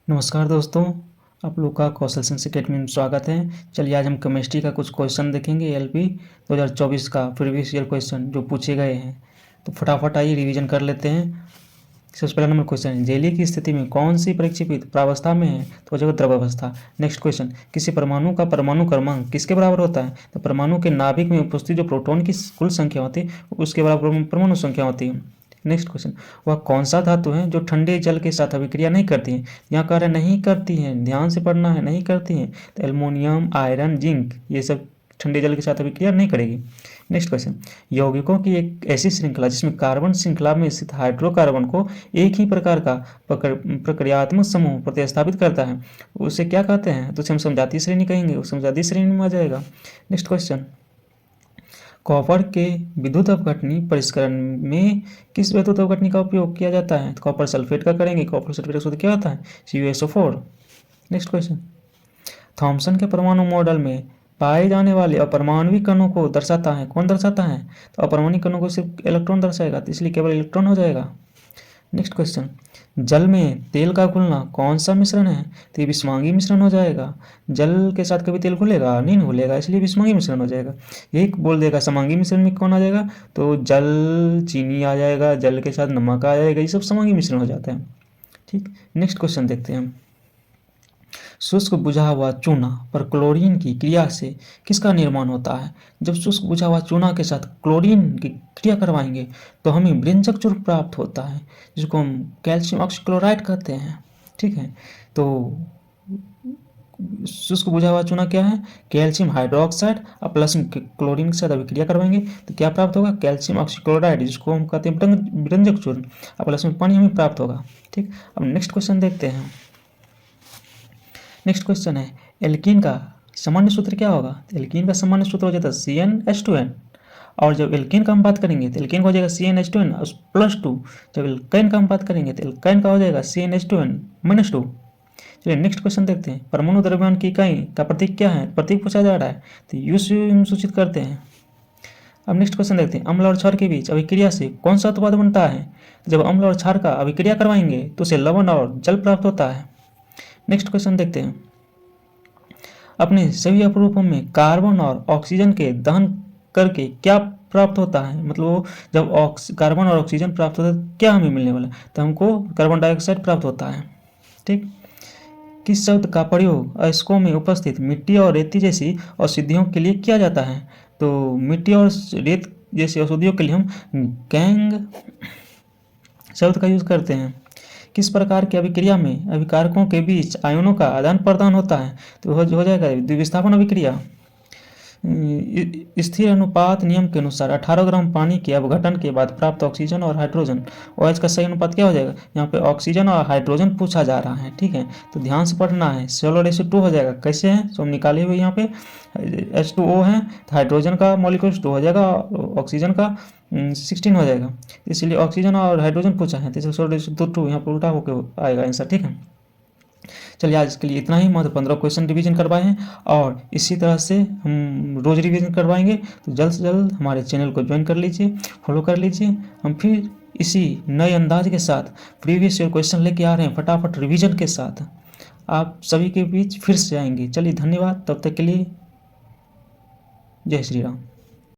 नमस्कार दोस्तों, आप लोग का कौशल संस अकेडमी में स्वागत है। चलिए आज हम केमिस्ट्री का कुछ क्वेश्चन देखेंगे। एलपी 2024 का प्रीवियस ईयर क्वेश्चन जो पूछे गए हैं, तो फटाफट आइए रिवीजन कर लेते हैं। सबसे पहला नंबर क्वेश्चन है, जेली की स्थिति में कौन सी प्रक्षेपित प्रावस्था में है? तो हो जाएगा द्रवावस्था। नेक्स्ट क्वेश्चन, किसी परमाणु का परमाणु क्रमांक किसके बराबर होता है? तो परमाणु के नाभिक में उपस्थित जो प्रोटॉन की कुल संख्या होती है उसके बराबर परमाणु संख्या होती है। नेक्स्ट क्वेश्चन, वह कौन सा धातु है जो ठंडे जल के साथ अभिक्रिया नहीं करती है? यहाँ कह रहे नहीं करती है, ध्यान से पढ़ना है, नहीं करती है। तो एल्युमिनियम, आयरन, जिंक ये सब ठंडे जल के साथ अभिक्रिया नहीं करेगी। नेक्स्ट क्वेश्चन, यौगिकों की एक ऐसी श्रृंखला जिसमें कार्बन श्रृंखला में स्थित हाइड्रोकार्बन को एक ही प्रकार का प्रक्रियात्मक समूह प्रतिस्थापित करता है, उसे क्या कहते हैं? तो उसे हम समजातीय श्रेणी कहेंगे, वो समजातीय श्रेणी में आ जाएगा। नेक्स्ट क्वेश्चन, कॉपर के विद्युत अपघटनी परिष्करण में किस विद्युत अपघटनी का उपयोग किया जाता है? तो कॉपर सल्फेट का करेंगे। कॉपर सल्फेट का सूत्र क्या होता है? CuSO4। नेक्स्ट क्वेश्चन, थॉमसन के परमाणु मॉडल में पाए जाने वाले अपरमाणविक कणों को दर्शाता है, कौन दर्शाता है? तो अपरमाणविक कणों को सिर्फ इलेक्ट्रॉन दर्शाएगा, तो इसलिए केवल इलेक्ट्रॉन हो जाएगा। नेक्स्ट क्वेश्चन, जल में तेल का घुलना कौन सा मिश्रण है? तो ये विषमांगी मिश्रण हो जाएगा। जल के साथ कभी तेल घुलेगा नहीं, घुलेगा, इसलिए विषमांगी मिश्रण हो जाएगा। यही बोल देगा समांगी मिश्रण में कौन आ जाएगा? तो जल चीनी आ जाएगा, जल के साथ नमक आ जाएगा, ये सब समांगी मिश्रण हो जाता है। ठीक, नेक्स्ट क्वेश्चन देखते हैं। शुष्क बुझा हुआ चूना पर क्लोरीन की क्रिया से किसका निर्माण होता है? जब शुष्क बुझा हुआ चूना के साथ क्लोरीन की क्रिया करवाएंगे तो हमें वृंजक चूर्ण प्राप्त होता है, जिसको हम कैल्शियम ऑक्सीक्लोराइड कहते हैं। ठीक है, तो शुष्क बुझा हुआ चूना क्या है? कैल्शियम हाइड्रोक्साइड और प्लस क्लोरीन के साथ अभिक्रिया करवाएंगे तो क्या प्राप्त होगा? कैल्शियम ऑक्सीक्लोराइड, जिसको हम कहते हैं वृंजक चूर्ण, और प्लस में पानी हमें प्राप्त होगा। ठीक, अब नेक्स्ट क्वेश्चन देखते हैं। नेक्स्ट क्वेश्चन है, एल्कीन का सामान्य सूत्र क्या होगा? तो एल्कीन का सामान्य सूत्र हो जाता है CnH2n। और जब एल्कीन का हम बात करेंगे तो एल्कीन का हो जाएगा CnH2n प्लस 2। जब एल्काइन का हम बात करेंगे तो एल्काइन का हो जाएगा CnH2n माइनस 2। चलिए नेक्स्ट क्वेश्चन देखते हैं। परमाणु द्रव्यमान की इकाई का प्रतीक क्या है? प्रतीक पूछा जा रहा है, तो यू से हम सूचित करते हैं। अब नेक्स्ट क्वेश्चन देखते हैं, अम्ल और क्षार के बीच अभिक्रिया से कौन सा उत्पाद बनता है? जब अम्ल और क्षार का अभिक्रिया करवाएंगे तो उसे लवण और जल प्राप्त होता है। नेक्स्ट क्वेश्चन देखते हैं, अपने सभी अपरूपों में कार्बन और ऑक्सीजन के दहन करके क्या प्राप्त होता है? मतलब जब कार्बन और ऑक्सीजन प्राप्त होता है तो क्या हमें मिलने वाला है? तो हमको कार्बन डाइऑक्साइड प्राप्त होता है। ठीक, किस शब्द का प्रयोग अयस्कों में उपस्थित मिट्टी और रेती जैसी अशुद्धियों के लिए किया जाता है? तो मिट्टी और रेत जैसी अशुद्धियों के लिए हम गैंग शब्द का यूज करते हैं। किस प्रकार की अभिक्रिया में अभिकारकों के बीच आयनों का आदान प्रदान होता है? तो हो जाएगा द्विविस्थापन अभिक्रिया। स्थिर अनुपात नियम के अनुसार 18 ग्राम पानी के अपघटन के बाद प्राप्त ऑक्सीजन और हाइड्रोजन OH का सही अनुपात क्या हो जाएगा? यहाँ पे ऑक्सीजन और हाइड्रोजन पूछा जा रहा है। ठीक है, तो ध्यान से पढ़ना है। 16:2 हो जाएगा। कैसे है? तो हम निकाले हुए यहाँ पे H2O है, तो हाइड्रोजन का मॉलिक्यूल 2 हो जाएगा, ऑक्सीजन का 16 हो जाएगा, इसलिए ऑक्सीजन और हाइड्रोजन पूछा है, तो 16:2 यहाँ पर उल्टा होकर आएगा आंसर। ठीक है, चलिए आज के लिए इतना ही। मतलब 15 क्वेश्चन रिवीजन करवाए हैं और इसी तरह से हम रोज़ रिवीजन करवाएंगे। तो जल्द से जल्द हमारे चैनल को ज्वाइन कर लीजिए, फॉलो कर लीजिए। हम फिर इसी नए अंदाज के साथ प्रीवियस ईयर क्वेश्चन लेके आ रहे हैं, फटाफट रिवीजन के साथ आप सभी के बीच फिर से आएंगे। चलिए धन्यवाद, तब तक के लिए जय श्री राम।